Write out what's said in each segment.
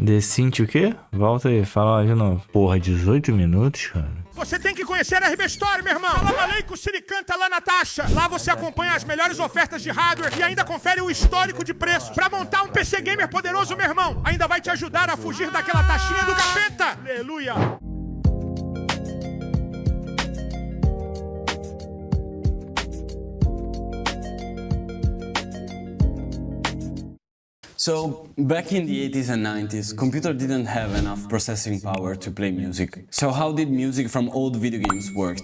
The Synth o quê? Volta aí, fala lá de novo. Porra, 18 minutos, cara. Você tem que conhecer a RB Store, meu irmão. Salam aleikum, Siricanta lá na taxa. Lá você acompanha as melhores ofertas de hardware e ainda confere o histórico de preço. Pra montar um PC gamer poderoso, meu irmão, ainda vai te ajudar a fugir daquela taxinha do capeta. Aleluia. So, back in the 80s and 90s, computer didn't have enough processing power to play music. So how did music from old video games work?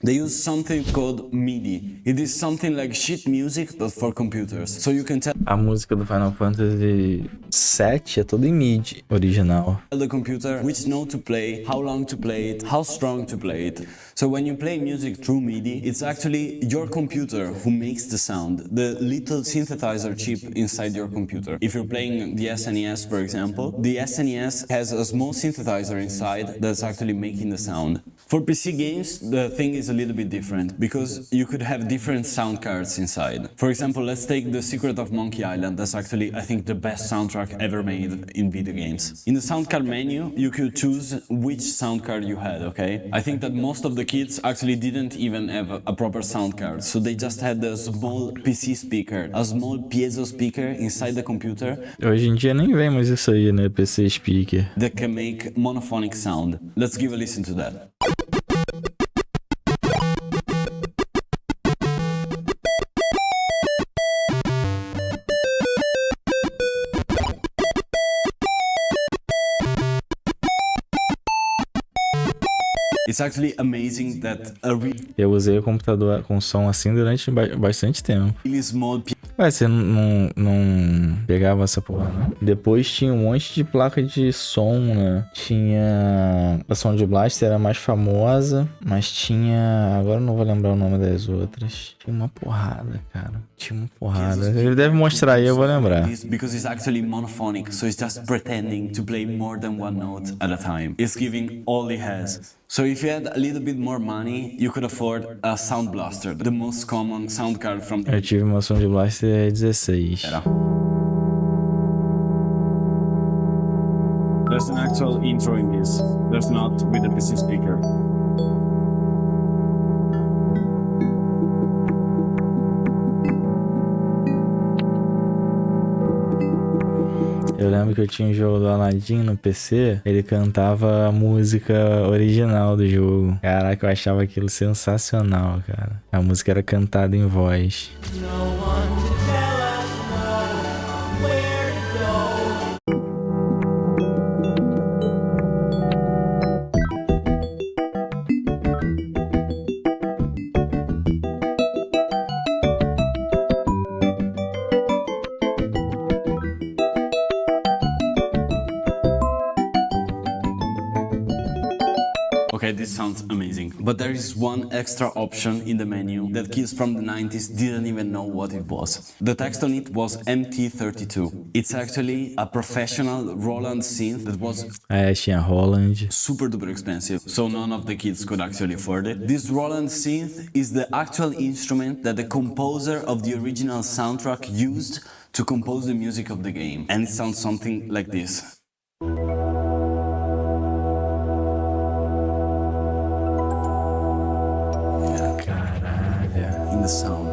They used something called MIDI. It is something like sheet music, but for computers. So you can tell A música do Final Fantasy VII é toda em MIDI original. the computer which note to play, how long to play it, how strong to play it. So when you play music through MIDI, it's actually your computer who makes the sound, the little synthesizer chip inside your computer. If you're playing the SNES, for example, the SNES has a small synthesizer inside that's actually making the sound. For PC games, the thing is a little bit different, because you could have different sound cards inside. For example, let's take The Secret of Monkey Island. That's actually, I think, the best soundtrack ever made in video games. In the sound card menu, you could choose which sound card you had, okay? I think that most of the kids actually didn't even have a proper sound card, so they just had a small PC speaker, a small piezo speaker inside the computer Hoje em dia nem vem mais isso aí, né? PC Speaker. that can make monophonic sound. Let's give a listen to that. It's actually amazing that a Eu usei o computador com som assim durante bastante tempo. really small Ué, você não pegava essa porra, não? Depois tinha um monte de placa de som, né? Tinha... A Sound Blaster era mais famosa, mas tinha... Agora eu não vou lembrar o nome das outras. Tinha uma porrada, cara. Tinha uma porrada. Ele deve mostrar aí, eu vou lembrar. because it's actually monophonic, so it's just pretending to play more than one note at a time. It's giving all it has. So if you had a little bit more money, you could afford a Sound Blaster, the most common sound card from Eu tive uma Sound Blaster 16. ERAM. There's an actual intro in this. There's not with the PC speaker. Eu lembro que eu tinha um jogo do Aladdin no PC, ele cantava a música original do jogo. Caraca, eu achava aquilo sensacional, cara. A música era cantada em voz. Okay, this sounds amazing. But there is one extra option in the menu that kids from the 90s didn't even know what it was. The text on it was MT32. It's actually a professional Roland synth that was Tinha Roland. super duper expensive, so none of the kids could actually afford it. This Roland synth is the actual instrument that the composer of the original soundtrack used to compose the music of the game. And it sounds something like this. Caralho. In the sound.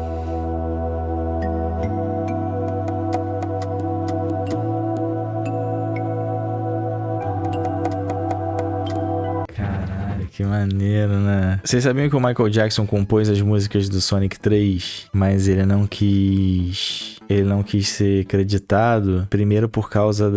Caralho, que maneiro, né? Vocês sabiam que o Michael Jackson compôs as músicas do Sonic 3, mas ele não quis ser creditado, primeiro por causa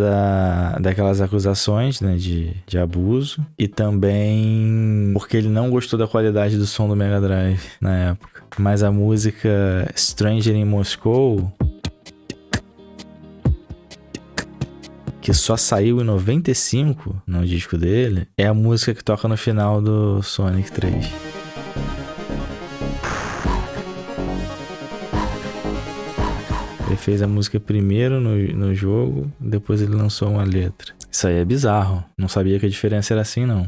daquelas acusações, né, de abuso, e também porque ele não gostou da qualidade do som do Mega Drive na época. Mas a música Stranger in Moscow, que só saiu em 95 no disco dele, é a música que toca no final do Sonic 3. Ele fez a música primeiro no jogo, depois ele lançou uma letra. Isso aí é bizarro. Não sabia que a diferença era assim, não.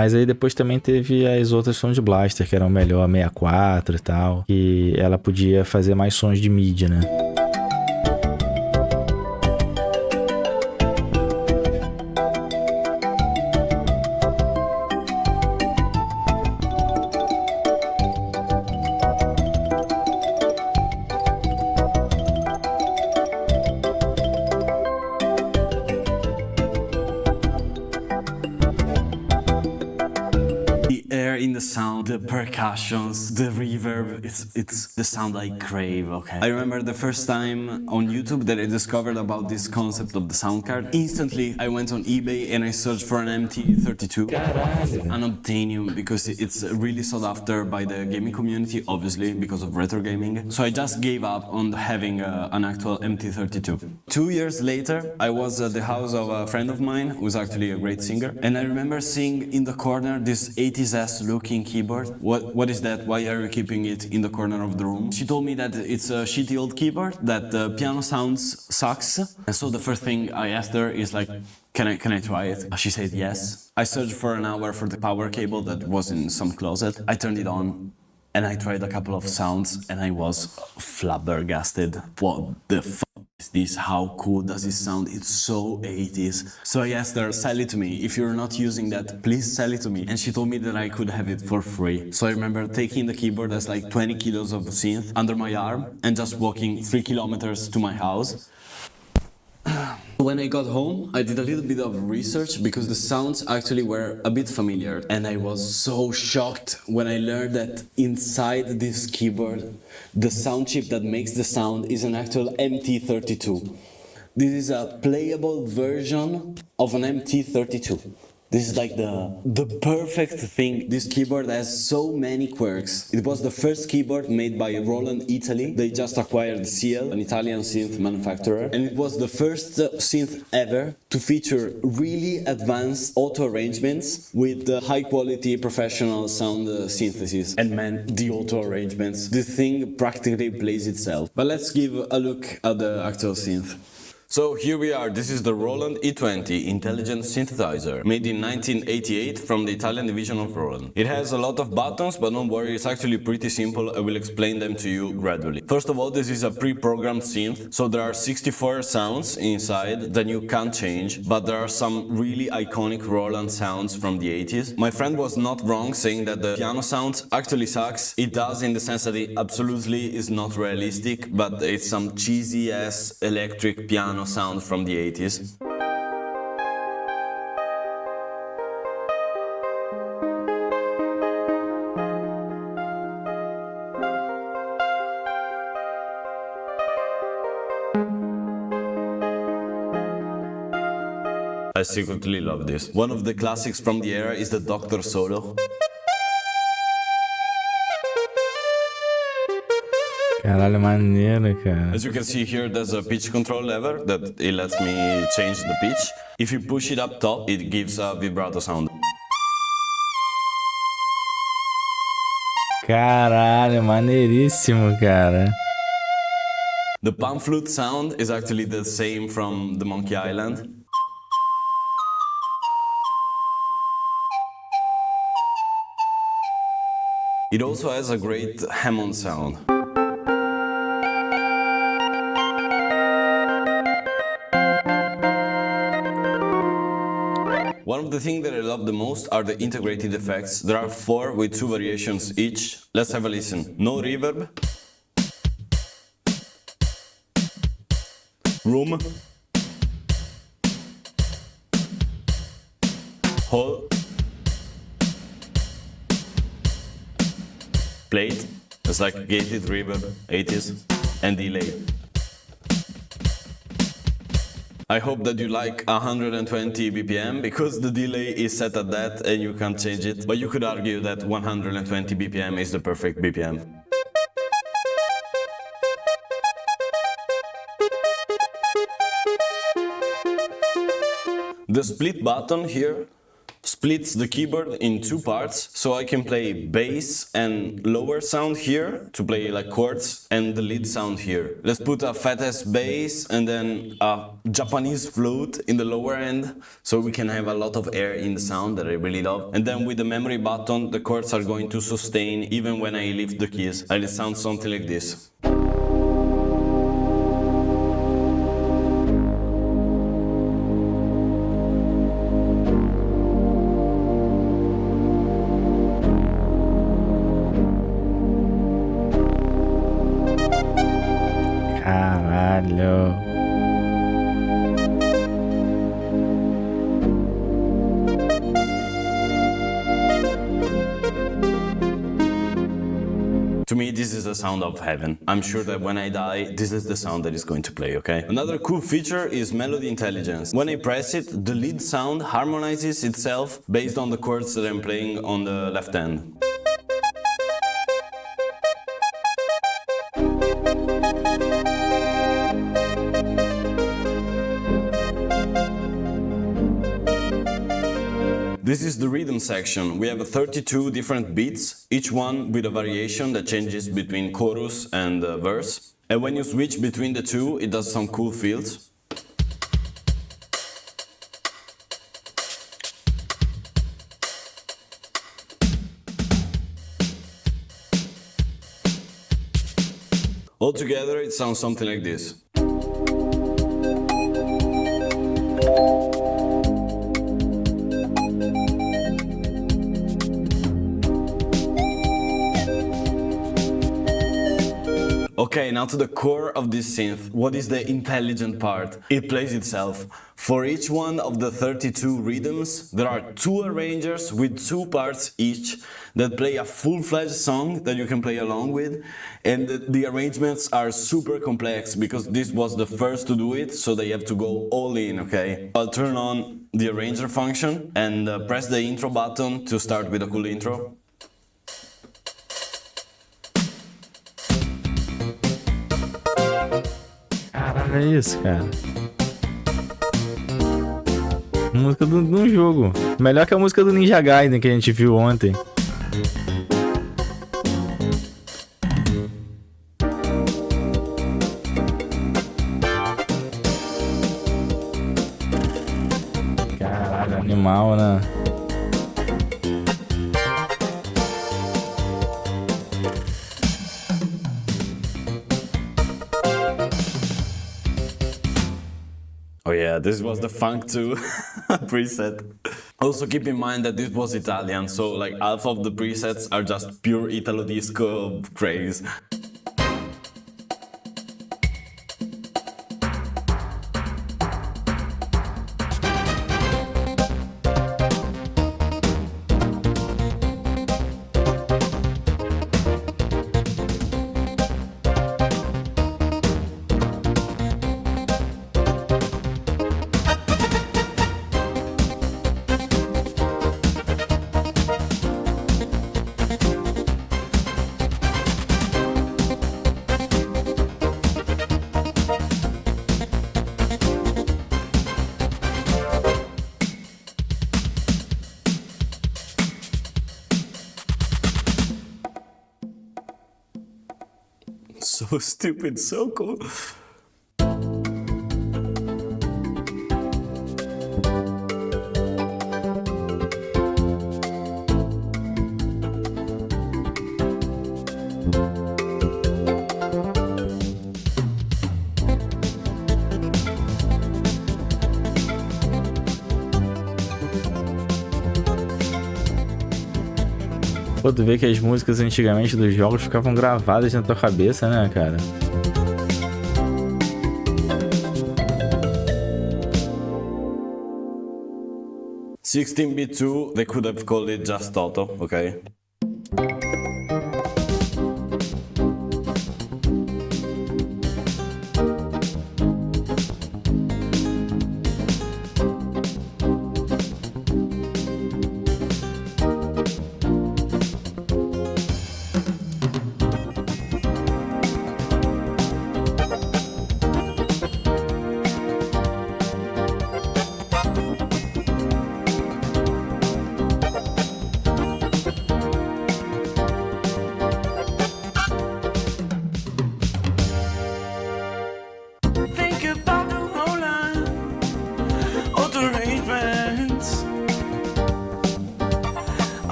Mas aí depois também teve as outras Sound Blaster, que eram melhor, a 64 e tal, que ela podia fazer mais sons de mídia, né? In the sound, the percussions, the reverb, it's the sound I crave, okay? I remember the first time on YouTube that I discovered about this concept of the sound card. Instantly, I went on eBay and I searched for an MT32 and obtainium because it's really sought after by the gaming community, obviously, because of retro gaming. So I just gave up on having an actual MT32. 2 years later, I was at the house of a friend of mine who's actually a great singer, and I remember seeing in the corner this 80s looking keyboard. What is that? Why are you keeping it in the corner of the room? She told me that it's a shitty old keyboard, that the piano sounds sucks. And so the first thing I asked her is like, can I try it? She said yes. I searched for an hour for the power cable that was in some closet. I turned it on and I tried a couple of sounds and I was flabbergasted. What the fuck is this? How cool does this sound? It's so 80s. So I asked her, sell it to me. If you're not using that, please sell it to me. And she told me that I could have it for free. So I remember taking the keyboard that's like 20 kilos of synth under my arm and just walking 3 kilometers to my house. When I got home, I did a little bit of research because the sounds actually were a bit familiar, and I was so shocked when I learned that inside this keyboard, the sound chip that makes the sound is an actual MT32. This is a playable version of an MT32. This is like the perfect thing. This keyboard has so many quirks. It was the first keyboard made by Roland Italy. They just acquired CL, an Italian synth manufacturer. And it was the first synth ever to feature really advanced auto arrangements with high quality professional sound synthesis. And man, the auto arrangements, the thing practically plays itself. But let's give a look at the actual synth. So here we are, this is the Roland E-20 intelligent synthesizer, made in 1988 from the Italian division of Roland. It has a lot of buttons, but don't worry, it's actually pretty simple. I will explain them to you gradually. First of all, this is a pre-programmed synth, so there are 64 sounds inside that you can't change, but there are some really iconic Roland sounds from the 80s. My friend was not wrong saying that the piano sound actually sucks. It does, in the sense that it absolutely is not realistic, but it's some cheesy ass electric piano sound from the 80s. I secretly love this. One of the classics from the era is the Doctor solo. Caralho, maneiro, cara. As you can see here, there's a pitch control lever that it lets me change the pitch. If you push it up top, it gives a vibrato sound. Caralho, maneiríssimo, cara. The pan flute sound is actually the same from the Monkey Island. It also has a great Hammond sound. One of the things that I love the most are the integrated effects. There are 4 with 2 variations each. Let's have a listen. No reverb. Room. Hall. Plate. It's like gated reverb, 80s, and delay. I hope that you like 120 BPM, because the delay is set at that and you can't change it, but you could argue that 120 BPM is the perfect BPM. The split button here splits the keyboard in two parts, so I can play bass and lower sound here to play like chords, and the lead sound here. Let's put a fat ass bass and then a Japanese flute in the lower end, so we can have a lot of air in the sound that I really love. And then with the memory button, the chords are going to sustain even when I lift the keys, and it sounds something like this. Caralho. To me, this is the sound of heaven. I'm sure that when I die, this is the sound that is going to play, okay? Another cool feature is melody intelligence. When I press it, the lead sound harmonizes itself based on the chords that I'm playing on the left hand. This is the rhythm section. We have 32 different beats, each one with a variation that changes between chorus and verse. And when you switch between the two, it does some cool feels. Altogether, it sounds something like this. Okay, now to the core of this synth. What is the intelligent part? It plays itself. For each one of the 32 rhythms, there are two arrangers with two parts each that play a full-fledged song that you can play along with. And the arrangements are super complex because this was the first to do it, so they have to go all in, okay? I'll turn on the arranger function and press the intro button to start with a cool intro. É isso, cara. Música de um jogo. Melhor que a música do Ninja Gaiden que a gente viu ontem. Caralho, animal, né? Oh yeah, this was the Funk 2 preset. Also keep in mind that this was Italian, so like half of the presets are just pure Italo disco craze. So stupid, so cool. Pô, tu vê que as músicas antigamente dos jogos ficavam gravadas na tua cabeça, né, cara? (16-bit 2), they could have called it just Toto, okay?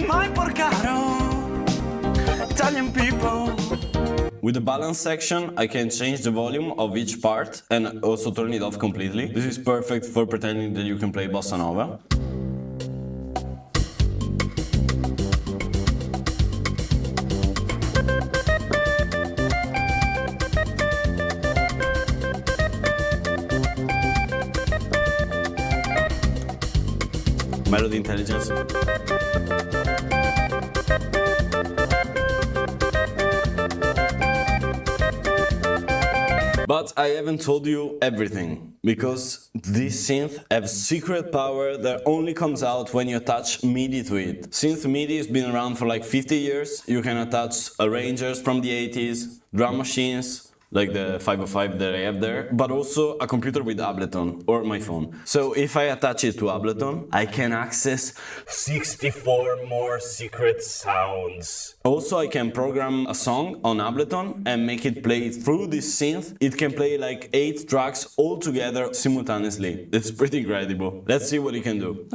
mai por caro, Italian people. With the balance section, I can change the volume of each part and also turn it off completely. This is perfect for pretending that you can play bossa nova. Melody intelligence. But I haven't told you everything, because this synth has secret power that only comes out when you attach MIDI to it. Synth MIDI has been around for like 50 years. You can attach arrangers from the 80s, drum machines, like the 505 that I have there, but also a computer with Ableton or my phone. So if I attach it to Ableton, I can access 64 more secret sounds. Also, I can program a song on Ableton and make it play through this synth. It can play like 8 tracks all together simultaneously. It's pretty incredible. Let's see what it can do.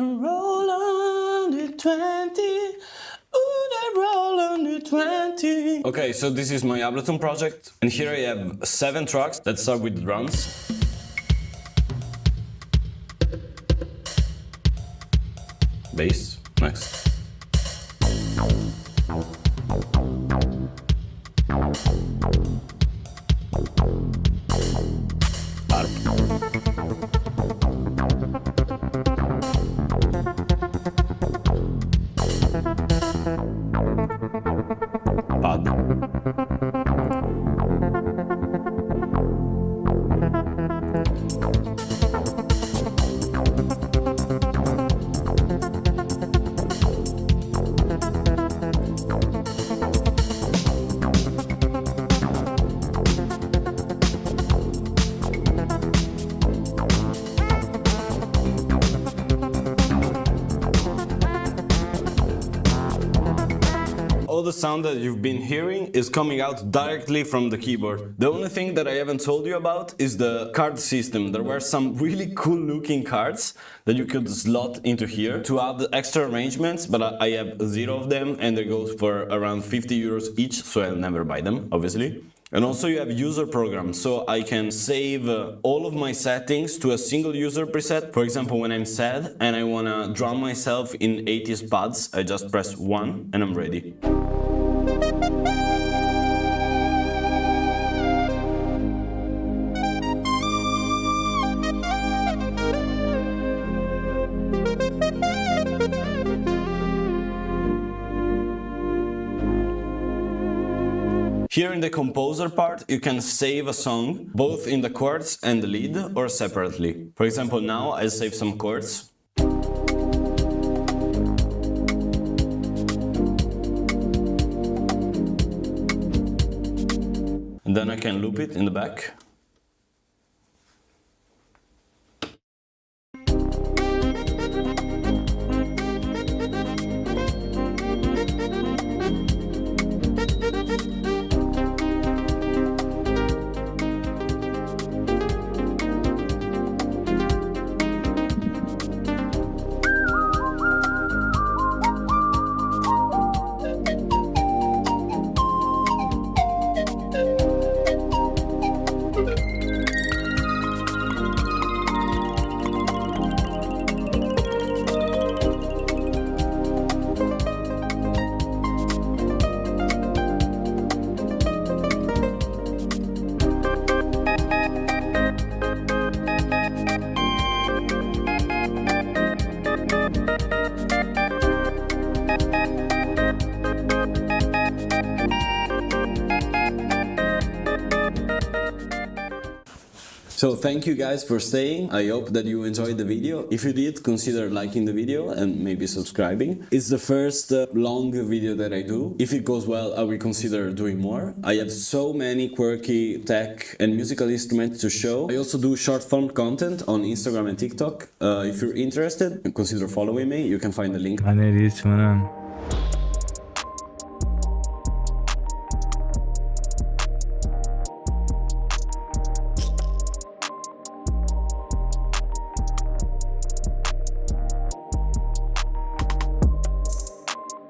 Roland E-20. Okay, so this is my Ableton project, and here I have 7 tracks. Let's start with the drums. Bass, next. Pad. All the sound that you've been hearing is coming out directly from the keyboard. The only thing that I haven't told you about is the card system. There were some really cool looking cards that you could slot into here to add extra arrangements, but I have 0 of them, and they go for around 50 euros each, so I'll never buy them, obviously. And also you have user programs, so I can save all of my settings to a single user preset. For example, when I'm sad and I wanna drum myself in 80s pads, I just press 1 and I'm ready. Here in the composer part, you can save a song, both in the chords and the lead, or separately. For example, now I'll save some chords. And then I can loop it in the back. So thank you guys for staying. I hope that you enjoyed the video. If you did, consider liking the video and maybe subscribing. It's the first long video that I do. If it goes well, I will consider doing more. I have so many quirky tech and musical instruments to show. I also do short form content on Instagram and TikTok. If you're interested, consider following me. You can find the link. Maneiríssimo, né?